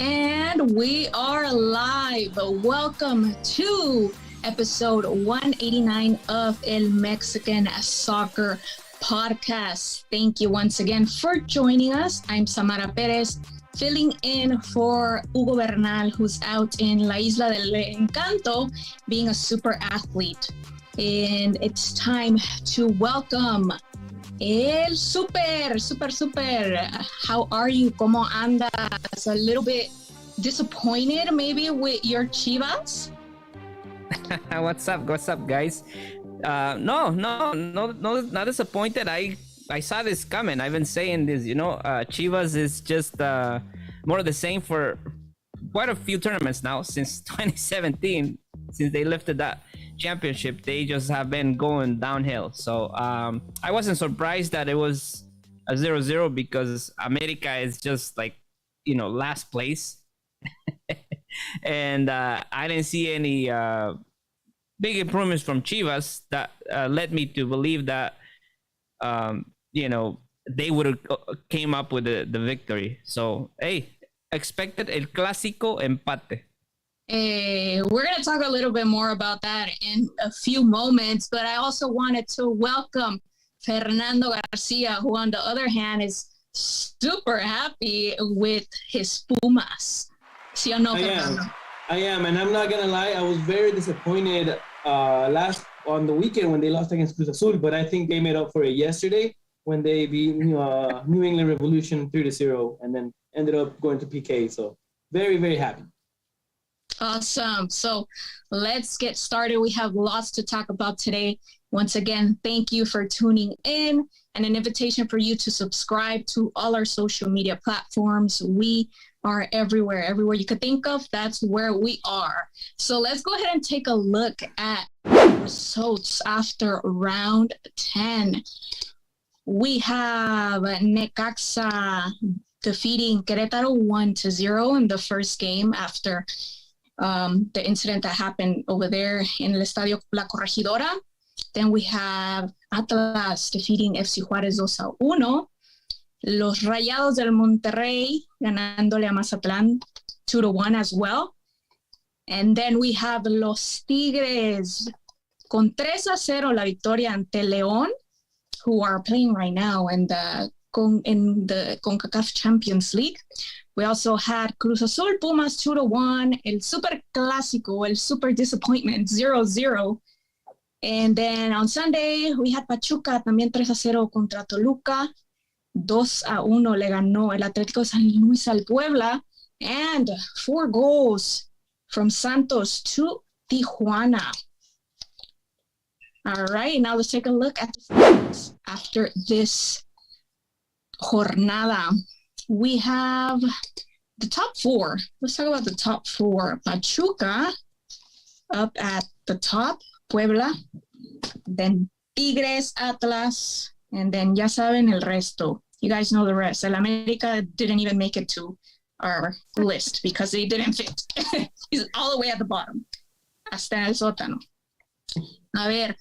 And we are live. Welcome to episode 189 of El Mexican Soccer Podcast. Thank you once again for joining us. I'm Samara Perez, filling in for Hugo Bernal, who's out in La Isla del Encanto, being a super athlete. And it's time to welcome El Super. How are you? ¿Cómo andas? A little bit disappointed maybe with your Chivas? What's up, guys? No, not disappointed. I saw this coming. I've been saying this, Chivas is just more of the same for quite a few tournaments now since 2017, since they lifted that championship. They just have been going downhill. So I wasn't surprised that it was a 0-0 because America is just like, last place. And I didn't see any big improvements from Chivas that led me to believe that they would have came up with the victory. So hey, expected el clásico empate. We're going to talk a little bit more about that in a few moments, but I also wanted to welcome Fernando Garcia, who on the other hand is super happy with his Pumas. ¿Sí o no, Fernando? I am, and I'm not going to lie, I was very disappointed on the weekend when they lost against Cruz Azul, but I think they made up for it yesterday when they beat New England Revolution 3-0 and then ended up going to PK. So very, very happy. Awesome. So let's get started. We have lots to talk about today. Once again, thank you for tuning in, and an invitation for you to subscribe to all our social media platforms. We are everywhere you could think of. That's where we are. So let's go ahead and take a look at results after round 10. We have Necaxa defeating Querétaro 1-0 in the first game after the incident that happened over there in el Estadio La Corregidora. Then we have Atlas defeating FC Juárez 2-1. Los Rayados del Monterrey ganándole a Mazatlán 2-1 as well. And then we have Los Tigres con 3-0 la victoria ante León, who are playing right now in the CONCACAF Champions League. We also had Cruz Azul Pumas 2-1, el Súper Clásico, el Super Disappointment 0-0. And then on Sunday, we had Pachuca también 3-0 contra Toluca. 2-1 le ganó el Atlético de San Luis al Puebla. And 4 goals from Santos to Tijuana. All right, now let's take a look at the stats after this jornada. We have the top 4. Let's talk about the top 4. Pachuca up at the top, Puebla, then Tigres, Atlas, and then ya saben el resto. You guys know the rest. El América didn't even make it to our list because they didn't fit. He's all the way at the bottom. Hasta en el sótano. A ver,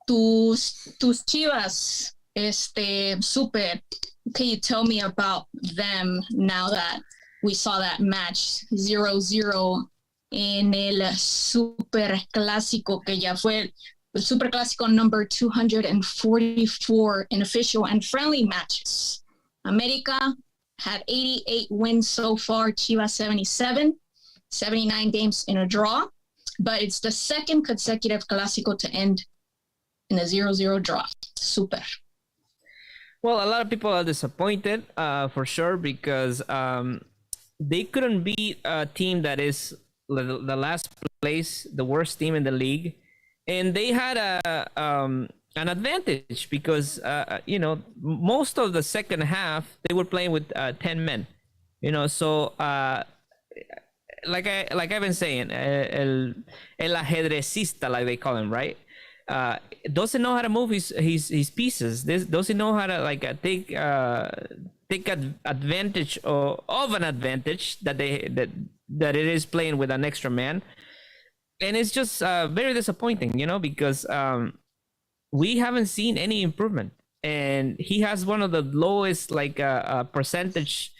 tus Chivas, Super. Can you tell me about them now that we saw that match 0-0 en el Súper Clásico, que ya fue el Súper Clásico number 244 in official and friendly matches? América had 88 wins so far, Chivas 77, 79 games in a draw, but it's the second consecutive Clásico to end in a 0-0 draw. Super. Well, a lot of people are disappointed, for sure, because they couldn't beat a team that is the last place, the worst team in the league, and they had an advantage because most of the second half they were playing with 10 men, So like I've been saying, el ajedrecista, like they call him, right? Doesn't know how to move his pieces. Doesn't know how to take advantage of an advantage that it is playing with an extra man, and it's just very disappointing, because we haven't seen any improvement, and he has one of the lowest percentage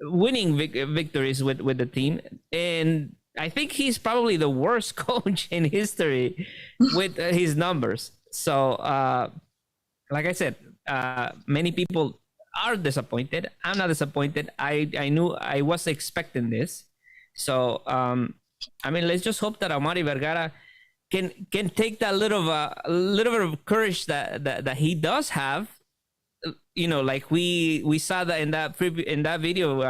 winning victories with the team. And I think he's probably the worst coach in history with his numbers. So, like I said, many people are disappointed. I'm not disappointed. I knew I was expecting this. So, let's just hope that Amari Vergara can take that little bit of courage that he does have. Like we saw that in that video,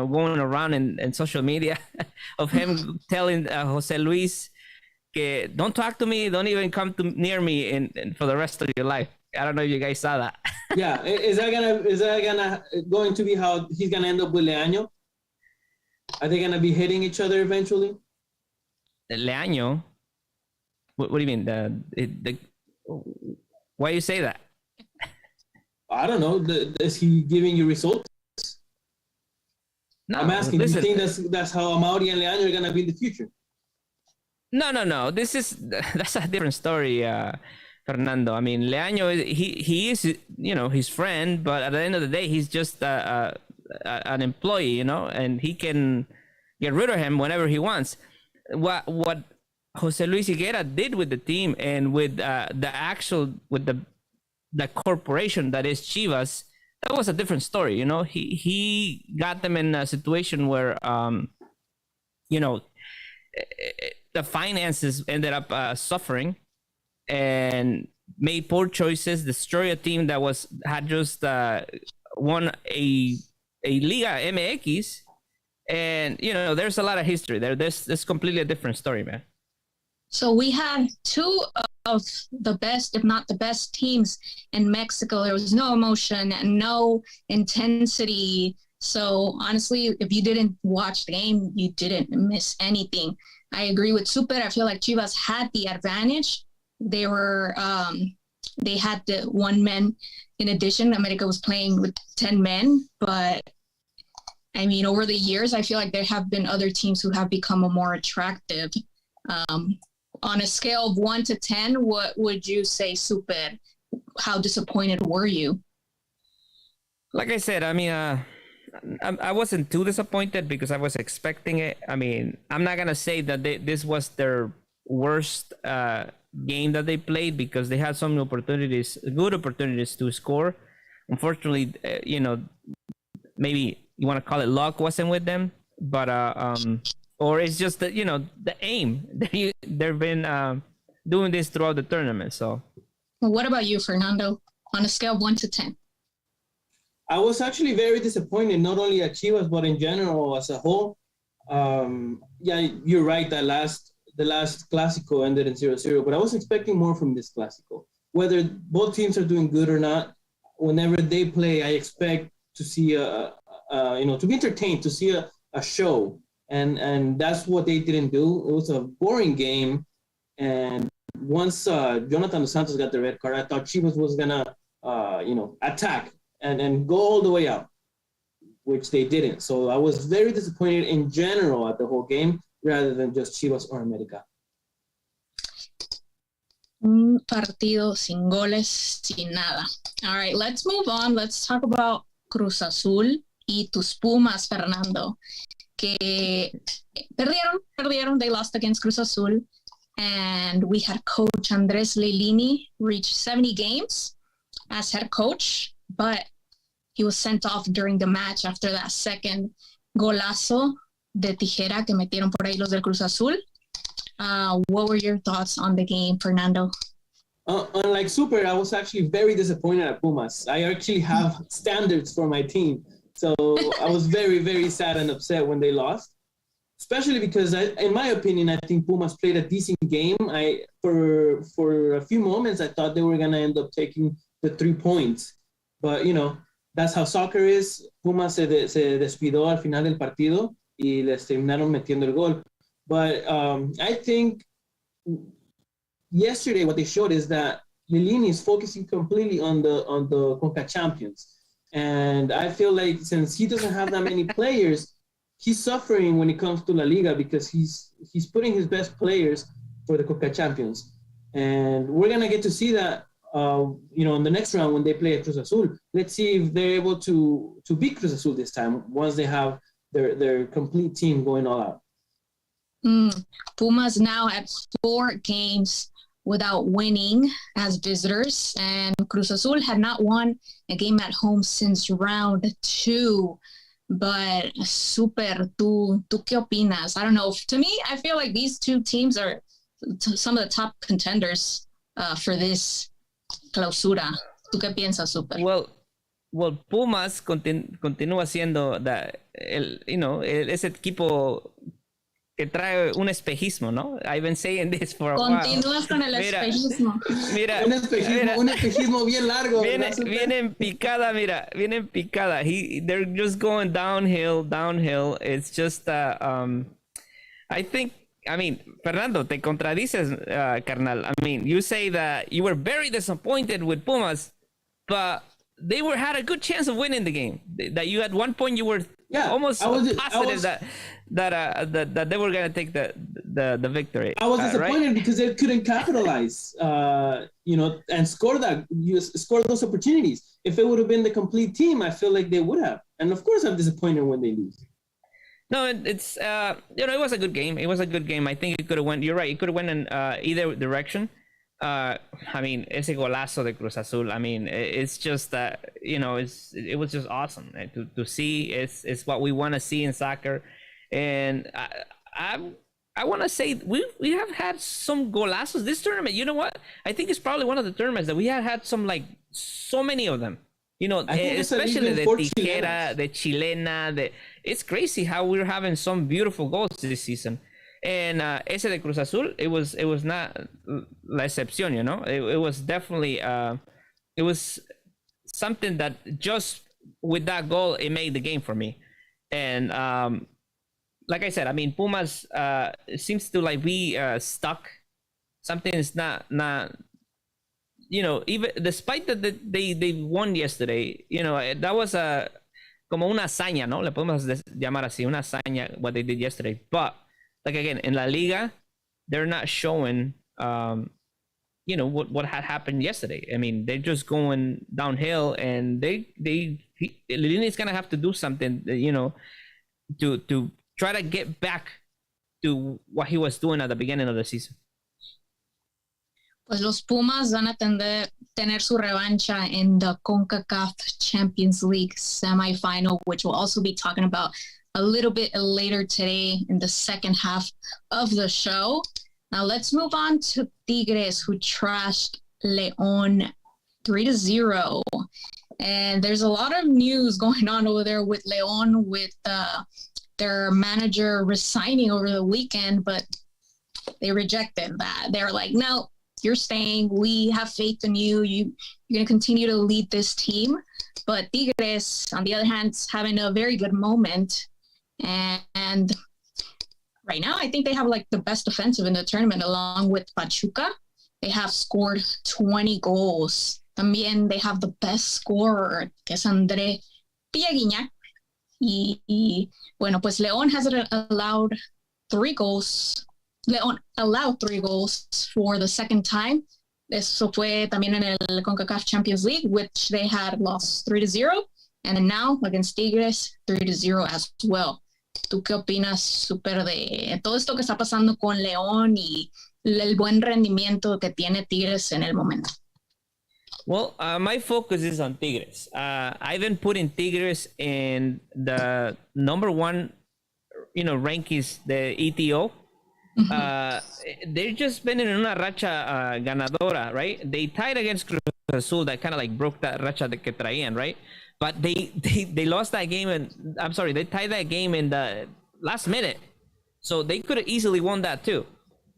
going around in social media of him telling Jose Luis, "Don't talk to me, don't even come near me, in for the rest of your life." I don't know if you guys saw that. Yeah, is that going to be how he's gonna end up with Leaño? Are they gonna be hitting each other eventually? Leaño? What do you mean? Why you say that? I don't know. Is he giving you results? No, I'm asking. Listen, do you think that's how Amaury and Leaño are gonna be in the future? No. That's a different story, Fernando. I mean, Leaño, he is his friend, but at the end of the day, he's just an employee, and he can get rid of him whenever he wants. What Jose Luis Higuera did with the team and with the corporation that is Chivas, that was a different story. He got them in a situation where the finances ended up suffering, and made poor choices, destroy a team that had just won a Liga MX, and there's a lot of history there. This completely a different story, man. So we had two of the best, if not the best, teams in Mexico. There was no emotion and no intensity. So honestly, if you didn't watch the game, you didn't miss anything. I agree with Super. I feel like Chivas had the advantage. They had the 1 man. In addition, America was playing with 10 men. But I mean, over the years, I feel like there have been other teams who have become more attractive. On a scale of 1 to 10, what would you say, Super? How disappointed were you? Like I said, I mean, I wasn't too disappointed because I was expecting it. I mean, I'm not going to say that this was their worst game that they played, because they had some good opportunities to score. Unfortunately, maybe you want to call it luck wasn't with them, but or it's just that the aim. They've been doing this throughout the tournament. So, well, what about you, Fernando? On a scale of 1 to 10. I was actually very disappointed, not only at Chivas but in general as a whole. Yeah, you're right. The last Clasico ended in 0-0, but I was expecting more from this Clasico. Whether both teams are doing good or not, whenever they play, I expect to see to be entertained, to see a show. And that's what they didn't do. It was a boring game. And once Jonathan Dos Santos got the red card, I thought Chivas was going to, attack and go all the way out, which they didn't. So I was very disappointed in general at the whole game rather than just Chivas or América. Un partido sin goles, sin nada. All right, let's move on. Let's talk about Cruz Azul y tus Pumas, Fernando. Que perdieron. They lost against Cruz Azul. And we had coach Andrés Lilini reach 70 games as head coach, but he was sent off during the match after that second golazo de tijera que metieron por ahí los del Cruz Azul. What were your thoughts on the game, Fernando? Unlike Super, I was actually very disappointed at Pumas. I actually have standards for my team. So I was very, very sad and upset when they lost, especially because, in my opinion, I think Pumas played a decent game. For a few moments, I thought they were going to end up taking the 3 points. But, that's how soccer is. Pumas se descuidó al final del partido y les terminaron metiendo el gol. But I think yesterday what they showed is that Lilini is focusing completely on the CONCACAF Champions. And I feel like since he doesn't have that many players, he's suffering when it comes to La Liga because he's putting his best players for the CONCACAF Champions. And we're going to get to see that in the next round when they play at Cruz Azul. Let's see if they're able to beat Cruz Azul this time once they have their complete team going all out. Pumas now at 4 games without winning as visitors, and Cruz Azul had not won a game at home since round 2. But Super, ¿tú qué opinas? I don't know. To me, I feel like these two teams are some of the top contenders for this clausura. ¿Tú qué piensas, Super? Well, Pumas continúa siendo ese equipo que trae un espejismo, ¿no? I've been saying this for a while. Continúas con el espejismo. Mira, un espejismo bien largo. Viene en picada, they're just going downhill. It's just, I mean, Fernando, te contradices, carnal. I mean, you say that you were very disappointed with Pumas, but they had a good chance of winning the game. That you at one point you were almost positive that they were gonna take the victory. I was disappointed right? because they couldn't capitalize, and score those opportunities. If it would have been the complete team, I feel like they would have. And of course, I'm disappointed when they lose. No, it's it was a good game. I think it could have went. You're right. It could have went in either direction. I mean, ese golazo de Cruz Azul. I mean, it's just that it was just awesome to see. It's what we want to see in soccer, and I want to say we have had some golazos this tournament. You know what? I think it's probably one of the tournaments that we have had so many of them. Especially the Tijera, the Chilena. It's crazy how we're having some beautiful goals this season. And ese de Cruz Azul, it was not la excepción, it was definitely it was something that just with that goal it made the game for me. And like I said, I mean, Pumas seems to be stuck. Something is not even despite that they won yesterday, that was como una hazaña, no le podemos llamar así, una hazaña what they did yesterday. But like again, in La Liga, they're not showing, what had happened yesterday. I mean, they're just going downhill, and Lilini's gonna have to do something, to try to get back to what he was doing at the beginning of the season. Pues los Pumas van a tener su revancha in the CONCACAF Champions League semifinal, which we'll also be talking about a little bit later today in the second half of the show. Now let's move on to Tigres, who trashed León 3-0. And there's a lot of news going on over there with León, with their manager resigning over the weekend, but they rejected that. They're like, no, you're staying. We have faith in you. You're going to continue to lead this team. But Tigres, on the other hand, is having a very good moment. And right now, I think they have the best defensive in the tournament, along with Pachuca. They have scored 20 goals. También they have the best scorer, que es André Piaguiñac. Y bueno, pues León has allowed 3 goals. León allowed 3 goals for the second time. Eso fue también en el CONCACAF Champions League, which they had lost 3-0. And then now against Tigres, 3-0 as well. ¿Tú qué opinas, Super, de todo esto que está pasando con León y el buen rendimiento que tiene Tigres en el momento? Well, my focus is on Tigres. I've been putting Tigres in the number 1, rankings, the ETO. They've just been in una racha ganadora, right? They tied against Cruz Azul, that kind of broke that racha que traían, right? But they lost that game, and I'm sorry, they tied that game in the last minute, so they could have easily won that too.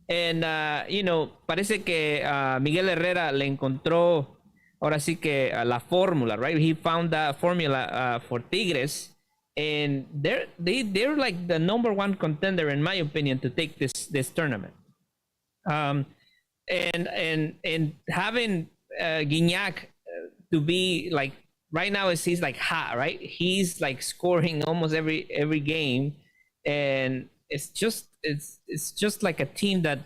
And parece que Miguel Herrera le encontró ahora sí que la fórmula, right? He found that formula for Tigres, and they're like the number 1 contender, in my opinion, to take this tournament. And having Guignac to be right now, he's hot, right? He's scoring almost every game, and it's just like a team that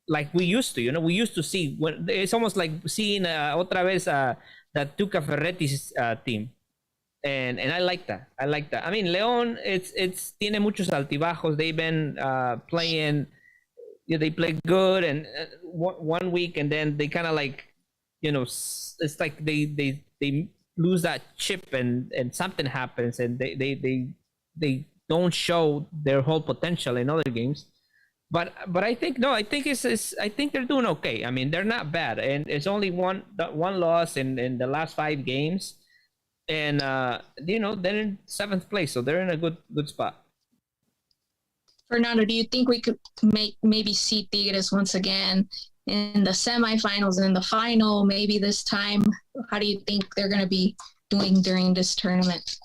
like we used to. We used to see when it's almost like seeing otra vez that Tuca Ferretti's team. And I like that. I mean, León, it's tiene muchos altibajos. They've been playing. They play good, and 1 week, and then they kind of like, it's like they lose that chip, and something happens, and they don't show their whole potential in other games. But I think I think they're doing okay. I mean, they're not bad, and it's only one loss in the last 5 games. And they're in 7th place, so they're in a good spot. Fernando, do you think we could maybe see Tigres once again in the semifinals, in the final, maybe this time? How do you think they're going to be doing during this tournament?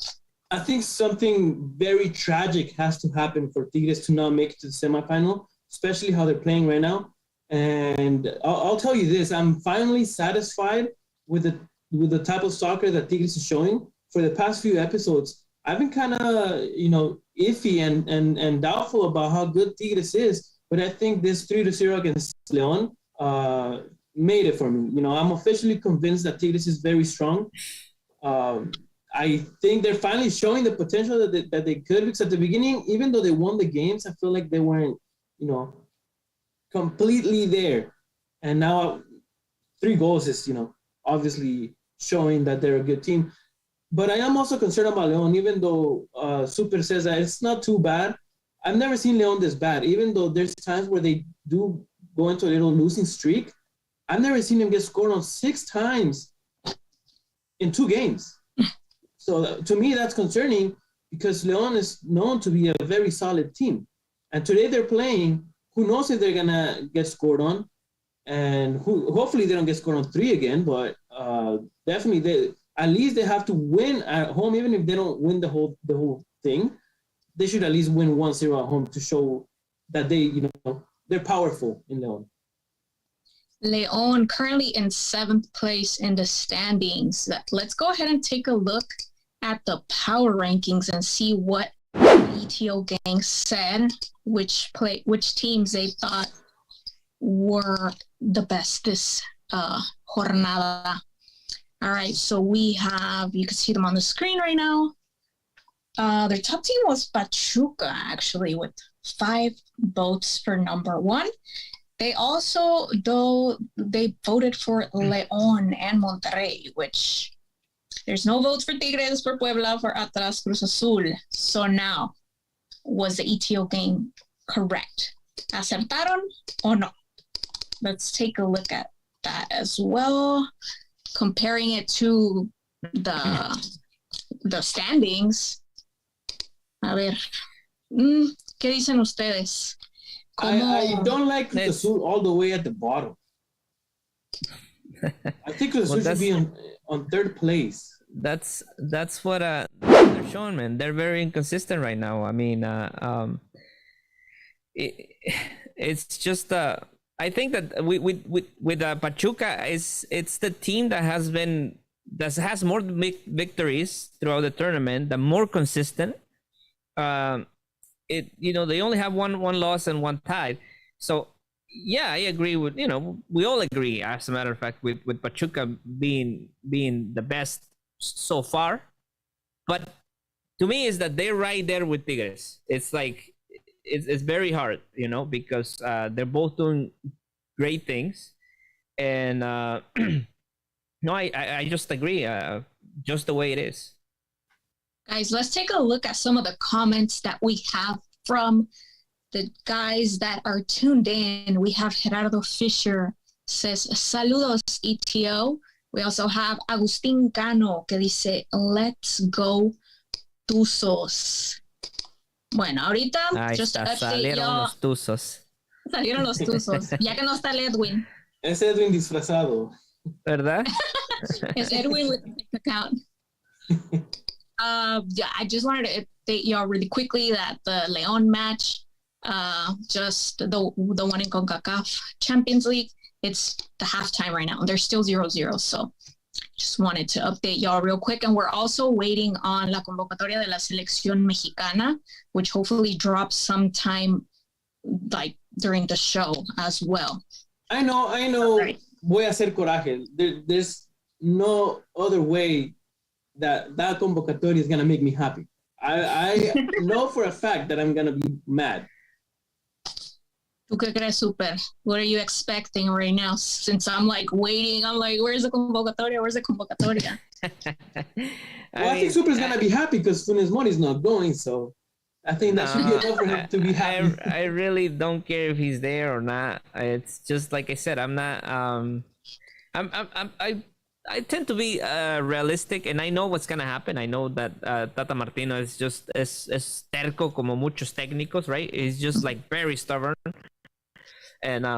I think something very tragic has to happen for Tigres to not make it to the semifinal, especially how they're playing right now. And I'll tell you this, I'm finally satisfied with the type of soccer that Tigres is showing. For the past few episodes, I've been kind of, iffy and doubtful about how good Tigres is. But I think this 3-0 against León made it for me. I'm officially convinced that Tigres is very strong. I think they're finally showing the potential that they could, because at the beginning, even though they won the games, I feel like they weren't, completely there. And now 3 goals is, obviously showing that they're a good team. But I am also concerned about León, even though Super says that it's not too bad. I've never seen León this bad, even though there's times where they do go into a little losing streak. I've never seen them get scored on 6 times in 2 games. So to me, that's concerning, because León is known to be a very solid team. And today they're playing, who knows if they're going to get scored on, and hopefully they don't get scored on 3 again, but definitely at least they have to win at home. Even if they don't win the whole thing, they should at least win 1-0 at home to show that they're powerful in León. León currently in 7th place in the standings. Let's go ahead and take a look at the power rankings and see what ETO gang said, which teams they thought were the best this jornada. All right, so we have, you can see them on the screen right now. Their top team was Pachuca, actually, with 5 votes for number 1. They also, though, they voted for León and Monterrey, which there's no votes for Tigres, for Puebla, for Atlas, Cruz Azul. So now, was the ETO game correct? ¿Acertaron o no? Let's take a look at that as well. Comparing it to the standings. A ver, ¿qué dicen ustedes? I don't like Cruz Azul all the way at the bottom. I think Cruz Azul should be on 3rd place. That's what they're showing, man. They're very inconsistent right now. I mean, it's just I think that with Pachuca, it's the team that has more victories throughout the tournament, the more consistent. They only have one loss and 1 tie. So yeah, I agree with, we all agree, as a matter of fact, with Pachuca being the best so far. But to me, is that they're right there with Tigres. It's like, it's very hard, because they're both doing great things. And no, I just agree, just the way it is. Guys, let's take a look at some of the comments that we have from the guys that are tuned in. We have Gerardo Fisher says, saludos ETO. We also have Agustín Cano que dice, let's go Tuzos. Bueno, ahorita just update y'all. Los Tuzos. Salieron los Tuzos. Ya que no está el Edwin. Es Edwin disfrazado. ¿Verdad? Es Edwin with the account. Yeah, I just wanted to update y'all really quickly that the León match, just the one in CONCACAF Champions League, it's the halftime right now. They're still 0-0, so just wanted to update y'all real quick. And we're also waiting on la convocatoria de la Seleccion Mexicana, which hopefully drops sometime like during the show as well. I know. Right. Voy a hacer coraje. There's no other way that convocatoria is gonna make me happy. I know for a fact that I'm gonna be mad. ¿Tú qué crees, Super? What are you expecting right now? Since I'm like waiting, I'm like, where's the convocatoria? Where's the convocatoria? I think Super's gonna be happy because Funes Mori's not going, so I think that should be enough for him to be happy. I really don't care if he's there or not. It's just like I said, I'm not. I tend to be realistic, and I know what's gonna happen. I know that Tata Martino is just es terco como muchos técnicos, right? He's just like very stubborn, and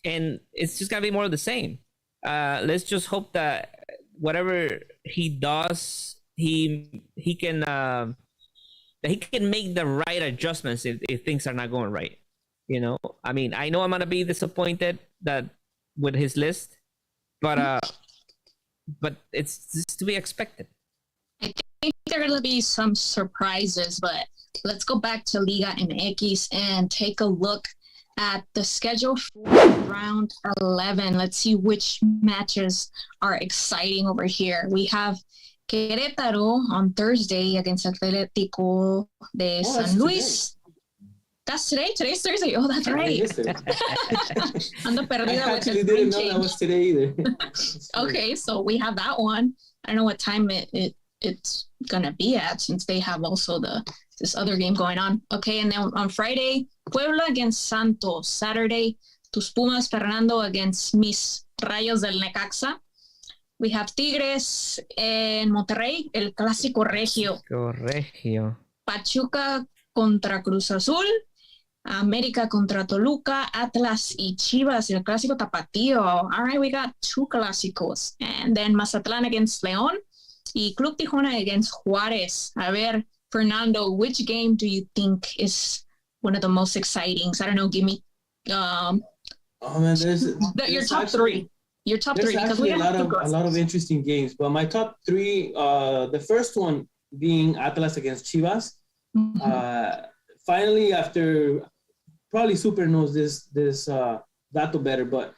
it's just gonna be more of the same. Let's just hope that whatever he does, he can that he can make the right adjustments if things are not going right. You know, I mean, I know I'm gonna be disappointed that with his list, but it's just to be expected. I think there are going to be some surprises, but let's go back to Liga MX and take a look at the schedule for round 11. Let's see which matches are exciting over here. We have Querétaro on Thursday against Atlético de San Luis. That's today? Today's Thursday. Oh, that's right. Ando perdida. I actually didn't know that was today either. Okay, so we have that one. I don't know what time it's gonna be at since they have also this other game going on. Okay, and then on Friday, Puebla against Santos. Saturday, Tus Pumas Fernando against Mis Rayos del Necaxa. We have Tigres en Monterrey, el Clásico Regio. Regio. Pachuca contra Cruz Azul. América contra Toluca, Atlas y Chivas, el Clásico Tapatío. All right, we got two Clásicos. And then Mazatlán against León y Club Tijuana against Juárez. A ver, Fernando, which game do you think is one of the most exciting? I don't know, give me oh man, your top three. Your top three, because we have a lot of interesting games. But my top three, the first one being Atlas against Chivas. Mm-hmm. Finally, after probably Super knows this dato better, but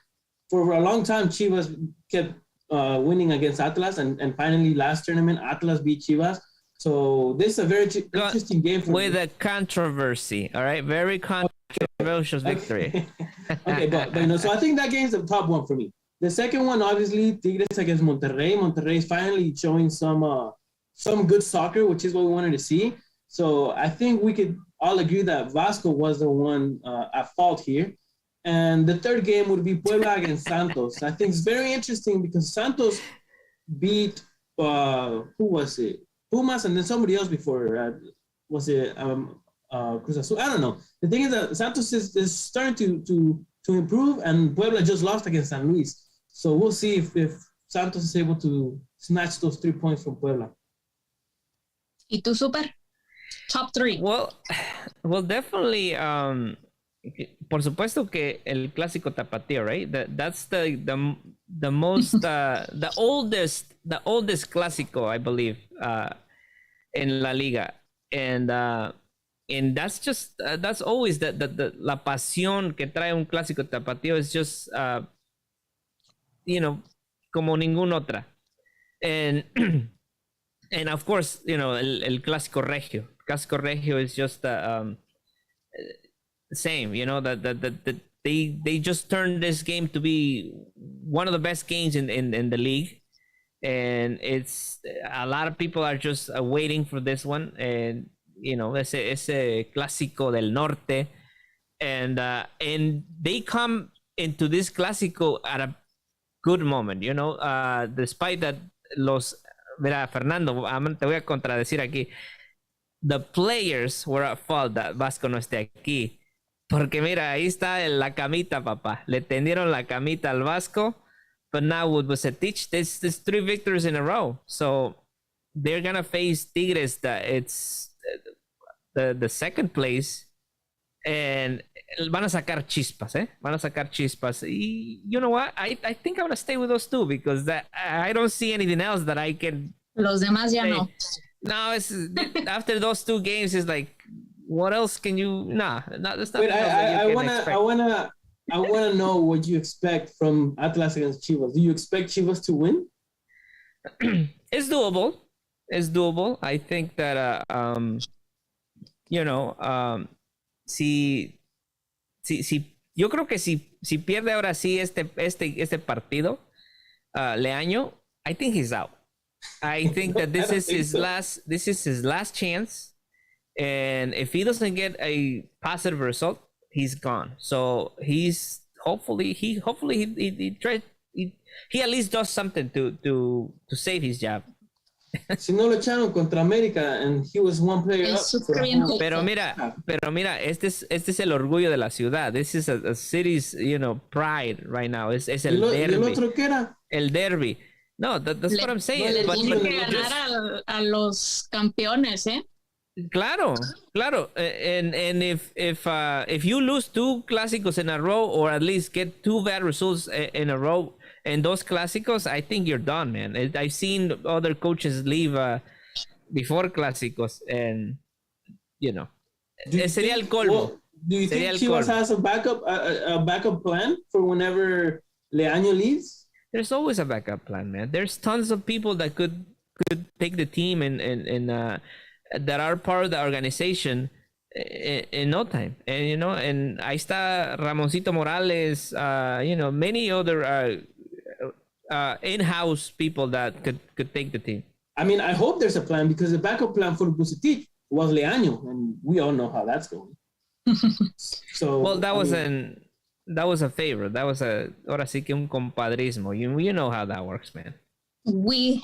for a long time, Chivas kept winning against Atlas, and finally last tournament, Atlas beat Chivas. So this is a very interesting game for with a controversy. All right, very controversial victory. Okay, but you know, so I think that game's the top one for me. The second one, obviously, Tigres against Monterrey. Monterrey is finally showing some good soccer, which is what we wanted to see. So I think we could all agree that Vasco was the one at fault here. And the third game would be Puebla against Santos. I think it's very interesting because Santos beat, who was it? Pumas and then somebody else before. Was it Cruz Azul? I don't know. The thing is that Santos is starting to improve, and Puebla just lost against San Luis. So we'll see if Santos is able to snatch those 3 points from Puebla. ¿Y tú, Super? Top three. Well, definitely. Por supuesto que el clásico tapatío, right? That's the most the oldest clásico, I believe, in La Liga, and that's just that's always the la pasión que trae un clásico tapatío is just como ninguna otra, and of course el clásico regio. Clásico regio is just same, that they just turned this game to be one of the best games in the league, and it's a lot of people are just waiting for this one, and ese clásico del norte, and they come into this clásico at a good moment, despite that mira, Fernando, te voy a contradecir aquí. The players were at fault that Vasco no esté aquí. Porque mira, ahí está la camita, papá. Le tendieron la camita al Vasco. But now with Bucetich, there's 3 victories in a row. So they're going to face Tigres. It's the second place. And van a sacar chispas, ¿eh? Van a sacar chispas. Y you know what? I think I'm going to stay with those 2 because I don't see anything else that I can... Los demás ya no. No, after those 2 games, it's like, what else can you? Nah, that's not. Wait, I wanna I want to know what you expect from Atlas against Chivas. Do you expect Chivas to win? It's doable. It's doable. I think that si yo creo que si pierde ahora sí este partido, Leaño, I think he's out. I think that this is his last chance, and if he doesn't get a positive result, he's gone. So he's hopefully he at least does something to save his job. Si no lo echaron contra América and he was one player up. Pero mira, este es el orgullo de la ciudad. This is a city's, pride right now. Es el derby. ¿Y el otro qué era? El derby. No, that's what I'm saying. Le tiene que ganar a los campeones, ¿eh? Claro. And if you lose 2 clásicos in a row, or at least get 2 bad results in a row in those clásicos, I think you're done, man. I've seen other coaches leave before clásicos, and sería el colmo. Do you think Chivas has a backup plan for whenever Leaño leaves? There's always a backup plan, man. There's tons of people that could take the team and that are part of the organization in no time. And and ahí está Ramoncito Morales, many other in-house people that could take the team. I mean, I hope there's a plan, because the backup plan for Bucetich was Leaño, and we all know how that's going. So well, that was a favor. That was ahora sí que un compadrismo. You know how that works, man. We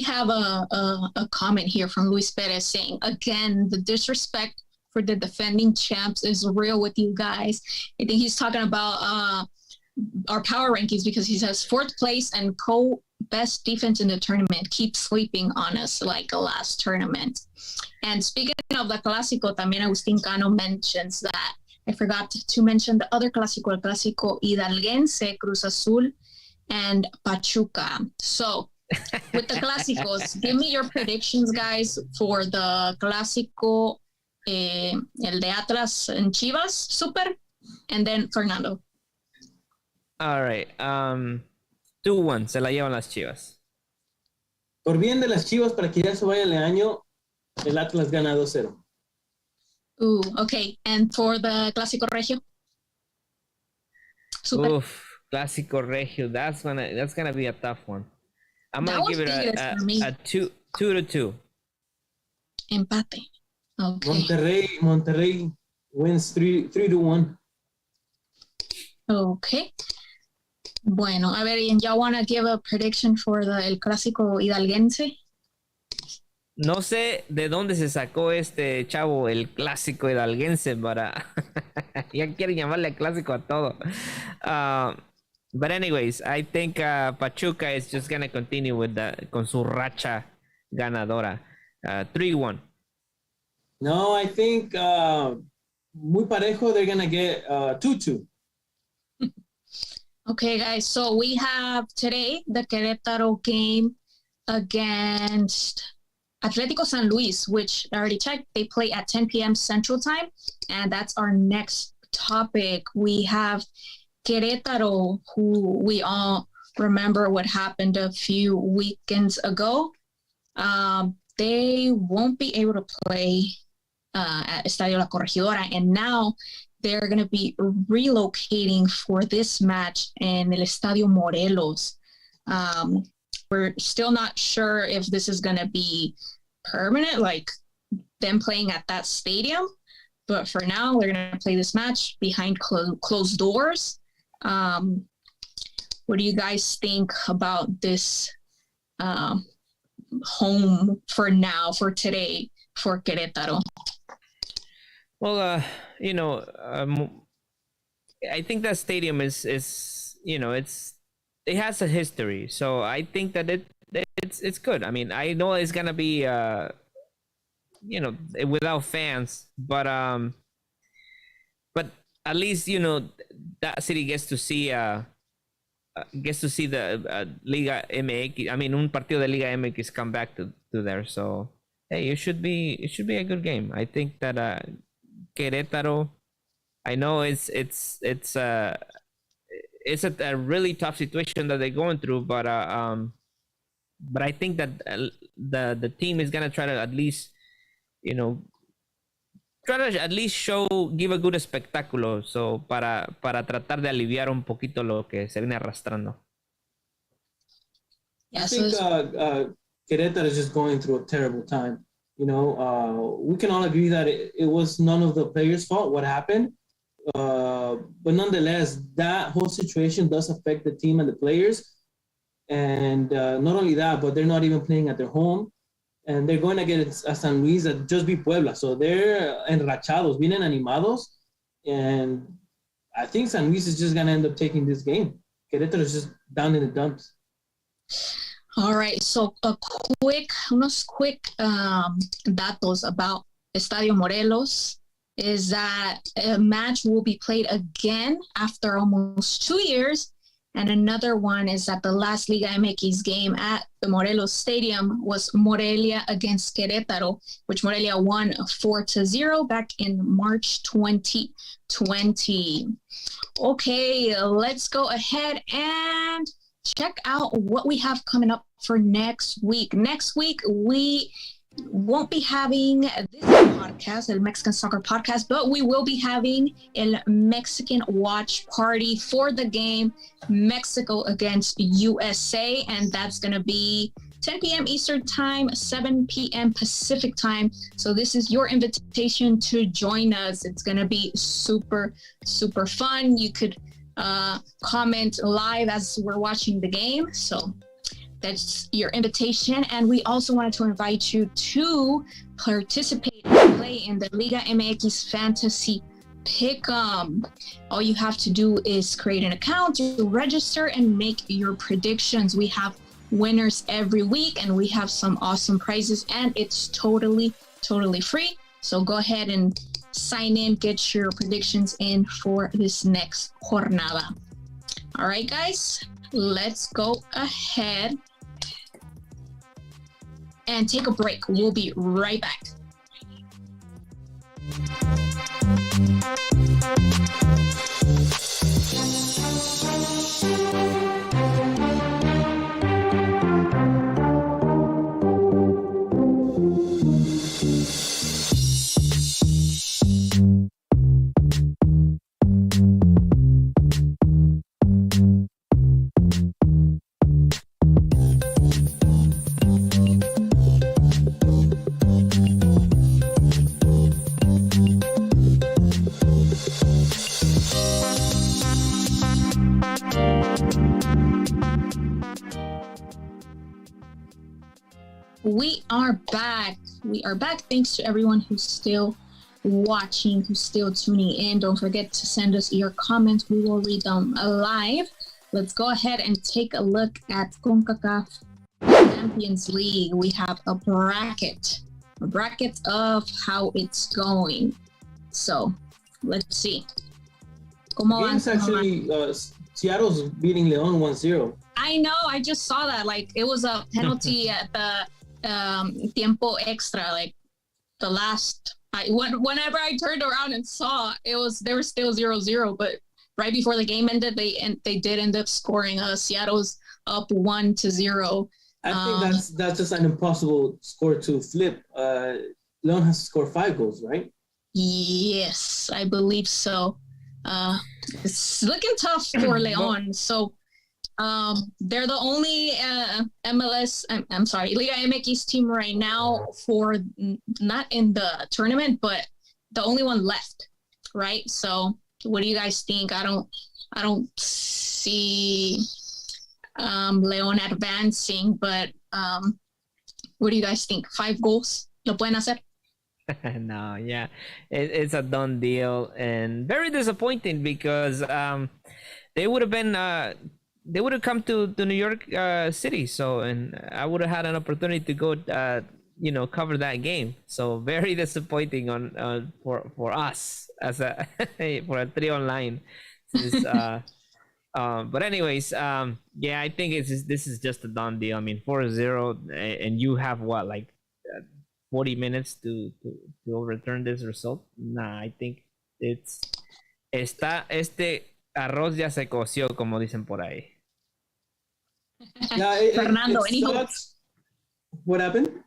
have a comment here from Luis Perez saying, again, the disrespect for the defending champs is real with you guys. I think he's talking about our power rankings, because he says 4th place and best defense in the tournament. Keep sleeping on us like the last tournament. And speaking of the Clásico, también Agustín Cano mentions that I forgot to mention the other Clásico, el Clásico Hidalguense, Cruz Azul, and Pachuca. So with the Clásicos, give me your predictions, guys, for the Clásico, el de Atlas and Chivas, Super, and then Fernando. All right. 2-1, se la llevan las Chivas. Por bien de las Chivas, para que ya se vaya Leaño, el Atlas gana 2-0. Ooh, okay. And for the Clásico Regio? Super. Oof, Clásico Regio. That's gonna be a tough one. I'm gonna give it a 2-2. Empate. Okay. Monterrey wins 3-1. Okay. Bueno, a ver, y'all want to give a prediction for el Clásico Hidalguense? No sé de dónde se sacó este chavo el Clásico Hidalguense para... ya quieren llamarle Clásico a todo. But anyways, I think Pachuca is just going to continue con su racha ganadora. 3-1. No, I think muy parejo, they're going to get 2-2. Okay, guys, so we have today the Querétaro game against Atlético San Luis, which I already checked. They play at 10 p.m. Central Time, and that's our next topic. We have Querétaro, who we all remember what happened a few weekends ago. They won't be able to play at Estadio La Corregidora, and now they're going to be relocating for this match in El Estadio Morelos. We're still not sure if this is going to be permanent, like them playing at that stadium. But for now, they're going to play this match behind closed doors. What do you guys think about this home for now, for today, for Querétaro? Well, I think that stadium is it has a history, so I think that it's good. I mean, I know it's gonna be without fans, but at least that city gets to see the Liga MX. I mean, un partido de Liga MX come back to there. So hey, it should be a good game. I think that Querétaro I know it's a really tough situation that they're going through, but I think that the team is gonna try to at least, you know, try to at least give a good espectáculo, so para tratar de aliviar un poquito lo que se viene arrastrando. I think Querétaro is just going through a terrible time. You know, we can all agree that it was none of the players' fault what happened. But nonetheless, that whole situation does affect the team and the players. And not only that, but they're not even playing at their home. And they're going against a San Luis that just beat Puebla. So they're enrachados, vienen animados. And I think San Luis is just going to end up taking this game. Querétaro is just down in the dumps. All right, so unos quick datos about Estadio Morelos is that a match will be played again after almost 2 years. And another one is that the last Liga MX game at the Morelos Stadium was Morelia against Querétaro, which Morelia won 4-0 back in March 2020. Okay, let's go ahead and check out what we have coming up for next week. Next week, we won't be having this podcast, the Mexican Soccer Podcast, but we will be having a Mexican watch party for the game Mexico against USA, and that's going to be 10 p.m. Eastern Time, 7 p.m. Pacific Time. So this is your invitation to join us. It's going to be super, super fun. You could comment live as we're watching the game. So that's your invitation. And we also wanted to invite you to participate and play in the Liga MX Fantasy Pick'em. All you have to do is create an account, register, and make your predictions. We have winners every week, and we have some awesome prizes, and it's totally free. So go ahead and sign in, get your predictions in for this next jornada. All right, guys, let's go ahead and take a break. We'll be right back. We are back. Thanks to everyone who's still watching, who's still tuning in. Don't forget to send us your comments. We will read them live. Let's go ahead and take a look at CONCACAF Champions League. We have a bracket of how it's going. So let's see. Game's actually Seattle's beating León 1-0. I know. I just saw that. Like, it was a penalty at the tiempo extra, like the last. Whenever I turned around and saw they were still 0-0, but right before the game ended, they did end up scoring. Seattle's up 1-0. I think that's just an impossible score to flip. León has to score 5 goals, right? Yes, I believe so. It's looking tough for León. So they're the only Liga MX team right now for not in the tournament, but the only one left, right? So what do you guys think? I don't see León advancing, but what do you guys think? 5 goals? ¿Lo pueden hacer? No, yeah, it's a done deal, and very disappointing because they would have been they would have come to New York City, so and I would have had an opportunity to go cover that game. So very disappointing on for us as a for a 3 online. But anyways, yeah, I think this is just a done deal. I mean, 4-0, and you have what, like 40 minutes to overturn this result? Nah, I think it's este arroz ya se coció, como dicen por ahí. Yeah, Fernando, any hopes? What happened?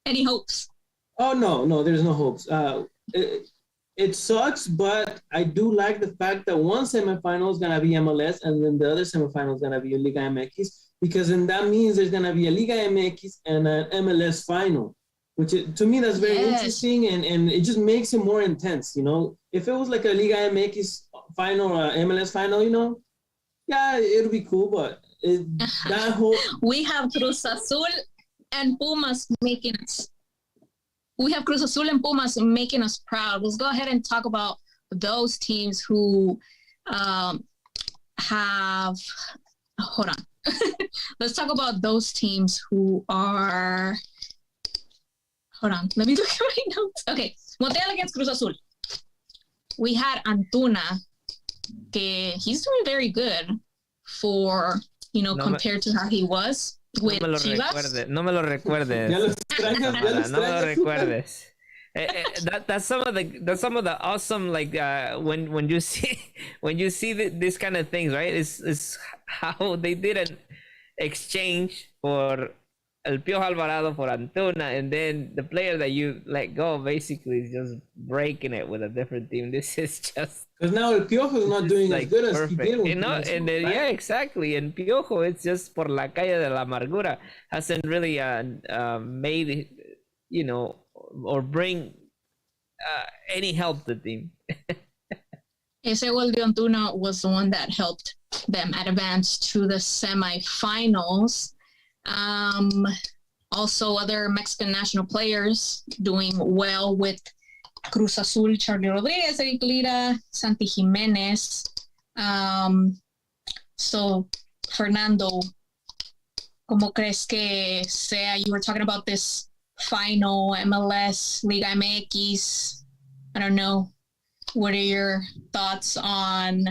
Any hopes? Oh no, there's no hopes. It sucks, but I do like the fact that one semifinal is gonna be MLS, and then the other semifinal is gonna be a Liga MX, because then that means there's gonna be a Liga MX and an MLS final, which to me that's very interesting, and it just makes it more intense. You know, if it was like a Liga MX final or MLS final, you know, yeah, it'll be cool, but that whole we have Cruz Azul and Pumas making us. We have Cruz Azul and Pumas making us proud. Let's go ahead and talk about those teams who have. Hold on. Let's talk about those teams who are. Hold on. Let me look at my notes. Okay. Monterrey against Cruz Azul. We had Antuna. He's doing very good for, compared to how he was. With Chivas. No me lo recuerdes. No me lo recuerdes. That's some of the awesome, like when you see this kind of things, right? Is how they did an exchange for El Piojo Alvarado for Antuna, and then the player that you let go basically is just breaking it with a different team. This is just because now El Piojo is not doing as good as he did. Yeah, exactly. And Piojo, it's just por la calle de la amargura, hasn't really made or bring any help to the team. Ese gol de Antuna was the one that helped them advance to the semifinals. Also, other Mexican national players doing well with Cruz Azul, Charlie Rodriguez, Eric Lira, Santi Jimenez. So, Fernando, ¿cómo crees que sea? You were talking about this final MLS, Liga MX. I don't know. What are your thoughts on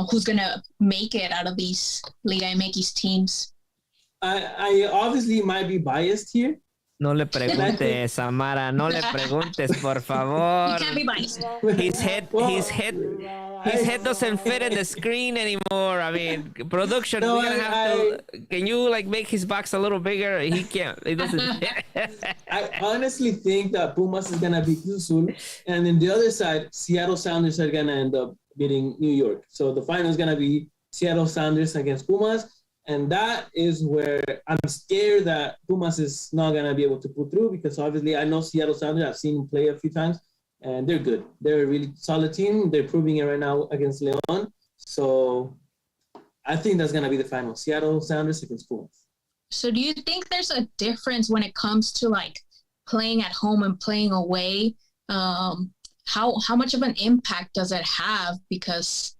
who's going to make it out of these Liga MX teams? I obviously might be biased here. No le preguntes, Samara. No le preguntes, por favor. You can't be biased. His head doesn't fit in the screen anymore. I mean, production. No, we're gonna have to. Can you make his box a little bigger? He can't. It doesn't. I honestly think that Pumas is gonna beat Cruz Azul, and then the other side, Seattle Sounders are gonna end up beating New York. So the final is gonna be Seattle Sounders against Pumas. And that is where I'm scared that Pumas is not going to be able to pull through, because obviously I know Seattle Sounders. I've seen them play a few times, and they're good. They're a really solid team. They're proving it right now against León. So I think that's going to be the final. Seattle Sounders against Pumas. So do you think there's a difference when it comes to playing at home and playing away? How much of an impact does it have? Because,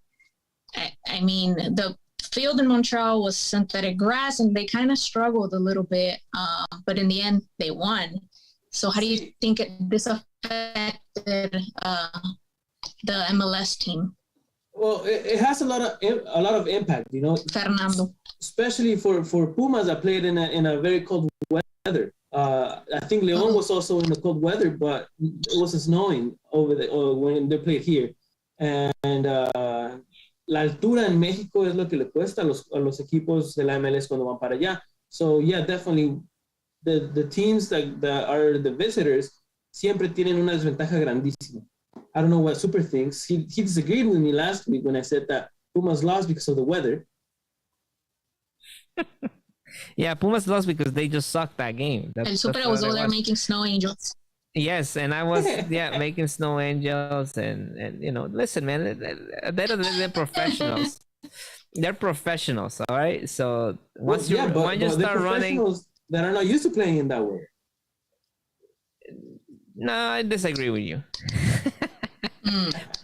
I mean, the field in Montreal was synthetic grass, and they kind of struggled a little bit, but in the end, they won. So how do you think this affected the MLS team? Well, it has a lot of impact, Fernando. Especially for Pumas that played in a very cold weather. I think León was also in the cold weather, but it wasn't snowing over when they played here. And la altura en México es lo que le cuesta a los equipos de la MLS cuando van para allá. So yeah, definitely the teams that are the visitors siempre tienen una desventaja grandísima. I don't know what Super thinks. He disagreed with me last week when I said that Pumas lost because of the weather. Yeah, Pumas lost because they just sucked that game. El Super was over there making snow angels. Yes, and I was making snow angels, and listen, man, they're professionals. They're professionals, all right. So once you start running, that are not used to playing in that way. No, I disagree with you.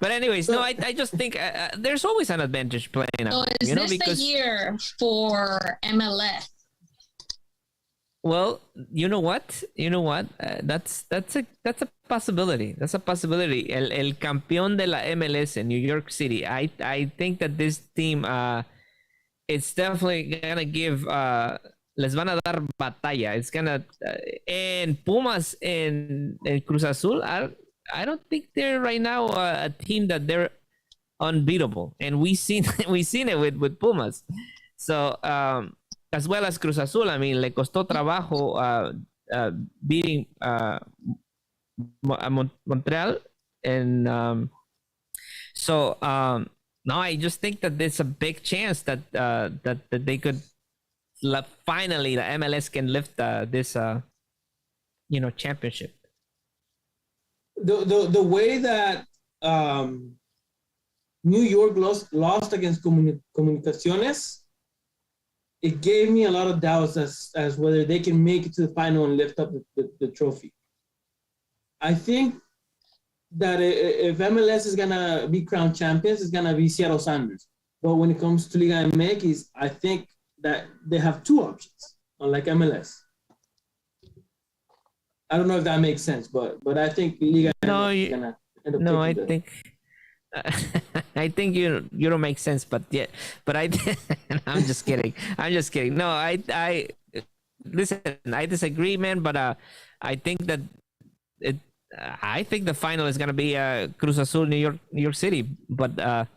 But anyways, no, I just think there's always an advantage playing at home. So is this the year for MLS? Well, you know what? That's a possibility. That's a possibility. El campeón de la MLS in New York City. I think that this team, it's definitely gonna give. Les van a dar batalla. It's gonna. And Pumas and Cruz Azul. I don't think they're right now a team that they're unbeatable, and we seen it with Pumas. So as well as Cruz Azul, I mean, le costó trabajo beating Montreal, and no, I just think that there's a big chance that that they could finally the MLS can lift this championship. The way that New York lost against Comunicaciones, it gave me a lot of doubts as whether they can make it to the final and lift up the trophy. I think that if MLS is gonna be crowned champions, it's gonna be Seattle Sounders. But when it comes to Liga MX, I think that they have two options, unlike MLS. I don't know if that makes sense, but I think Liga MX is gonna end up. No, I think you don't make sense, but I I'm just kidding. No, I listen. I disagree, man. But I think that I think the final is gonna be Cruz Azul, New York City. But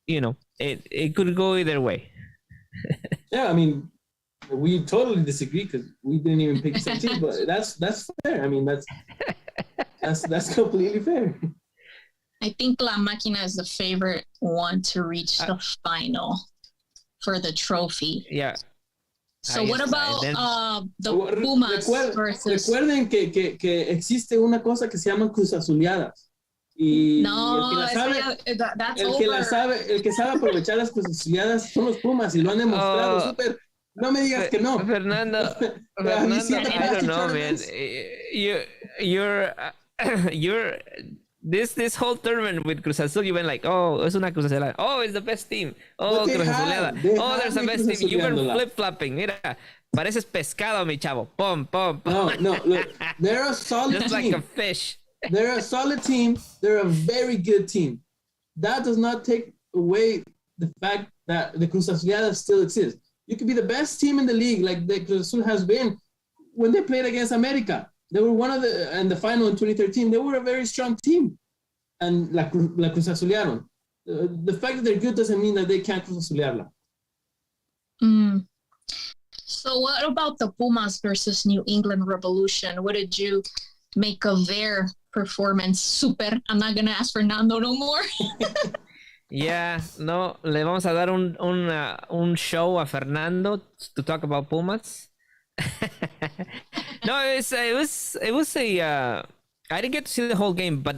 it could go either way. Yeah, I mean, we totally disagree because we didn't even pick the same team. But that's fair. I mean, that's completely fair. I think La Maquina is the favorite one to reach the final for the trophy. Yeah. So what about the Pumas versus... Recuerden que existe una cosa que se llama Cruz Azuleadas. Y no, el que sabe aprovechar las Cruz Azuleadas son los Pumas y lo han demostrado. Súper. No me digas que no. Fernando, I don't know, man. You're this whole tournament with Cruz Azul, you went like, oh, es una Cruz Azulada. Oh, it's the best team. Oh, Cruz Azuleada. Oh, there's the best team. You were flip-flopping. Mira, pareces pescado, mi chavo. Pum. No, look, they're a solid Just team. Just like a fish. They're a solid team. They're a very good team. That does not take away the fact that the Cruz Azuleada still exists. You could be the best team in the league, like the Cruz Azul has been when they played against America. They were in the final in 2013. They were a very strong team, and la Cruz Azulearon. The fact that they're good doesn't mean that they can't Cruz Azulearla. So what about the Pumas versus New England Revolution? What did you make of their performance? Super. I'm not gonna ask Fernando no more. Yeah, no, le vamos a dar un show a Fernando to talk about Pumas. No, it was a I didn't get to see the whole game, but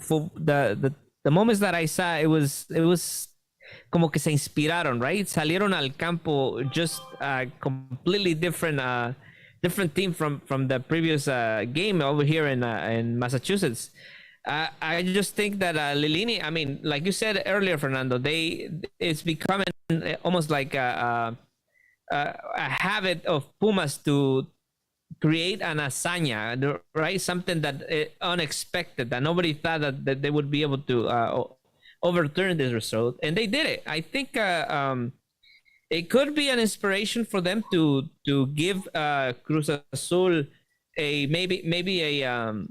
for the moments that I saw, it was como que se inspiraron, right? Salieron al campo just completely different team from the previous game over here in Massachusetts. I just think that Lilini, I mean, like you said earlier, Fernando, it's becoming almost like a habit of Pumas to create an hazaña, right? Something that unexpected, that nobody thought that they would be able to overturn this result, and they did it. I think it could be an inspiration for them to give Cruz Azul maybe a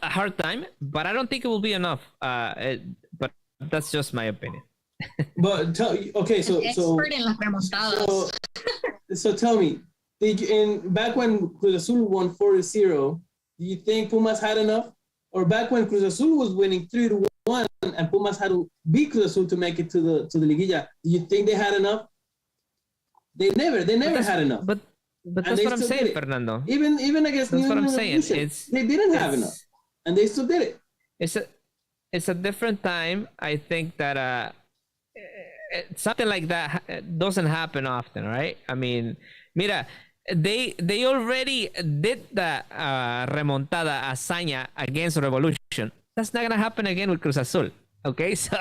hard time, but I don't think it will be enough. But that's just my opinion. But so tell me, back when Cruz Azul won 4-0, do you think Pumas had enough? Or back when Cruz Azul was winning 3-1 and Pumas had to beat Cruz Azul to make it to the Liguilla, do you think they had enough? They never had enough. But that's what I'm saying, Fernando. Even against New England Revolution, they didn't have enough, and they still did it. It's a different time. I think that something like that doesn't happen often, right? I mean, mira, they already did the remontada hazaña against Revolution. That's not gonna happen again with Cruz Azul. Okay, so